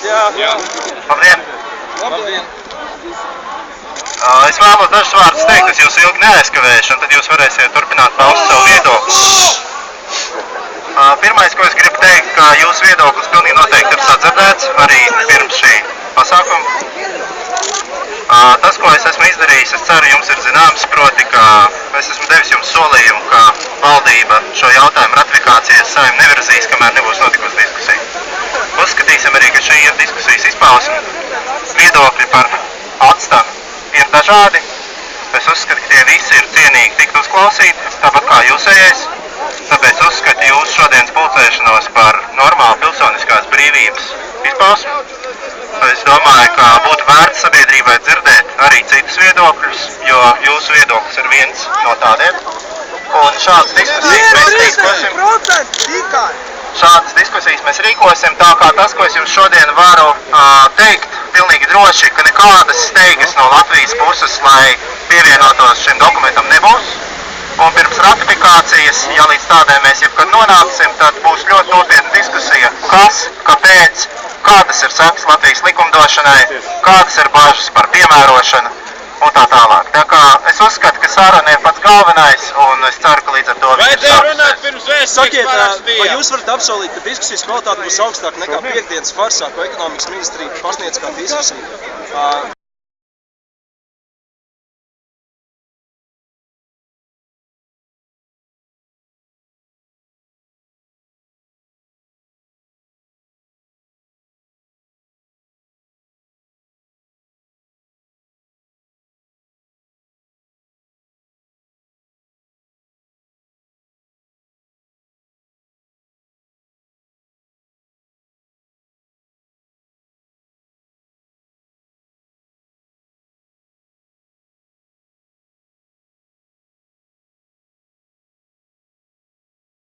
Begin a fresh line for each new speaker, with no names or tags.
Jā.
Labdien!
Labdien!
Es vēlos dažus vārdus teikt, es jūs ilgi neaizkavēšu, un tad jūs varēsiet turpināt paust savu viedokli. Pirmais, ko es gribu teikt, ka jūsu viedoklis pilnīgi noteikti ir sadzirdēts arī pirms šī pasākuma. Tas, ko es esmu izdarījis, es ceru, jums ir zināms, proti, ka es esmu devis jums solījumu, ka valdība šo jautājumu ratifikācijas Saeima nevirzīs, kamēr nebūs notikusi diskusija. Uzskatīsim arī, ka šī ir diskusijas izpausme. Viedokļi par atstanu ir dažādi. Es uzskatu, ka tie visi ir cienīgi tikt uzklausīti, tāpat kā jūsējais. Tāpēc uzskatu jūsu šodienas pulcēšanos par normālu pilsoniskās brīvības izpausmi. Es domāju, ka būtu vērts sabiedrībai dzirdēt arī citus viedokļus, jo jūsu viedoklis ir viens no tādiem. Un šādas diskusijas mēs rīkosim tā kā tas, ko es jums šodien varu teikt, pilnīgi droši, ka nekādas steigas no Latvijas puses, lai pievienotos šim dokumentam, nebūs. Un pirms ratifikācijas, ja līdz tādai mēs jebkad nonāksim, tad būs ļoti nopietna diskusija, kas, kāpēc, kādas ir sekas Latvijas likumdošanai, kādas ir bažas par piemērošanu un tā tālāk. Tā kā es uzskatu, ka saruna ir pats galvenais, un es ceru, ka līdz ar to
Vai te runāt pirms vēstnieks parakstīja?
Vai jūs varat apsolīt, ka diskusijas kvalitāte būs augstāka nekā piekdienas farsā, ko ekonomikas ministrija pasniedz kā diskusija?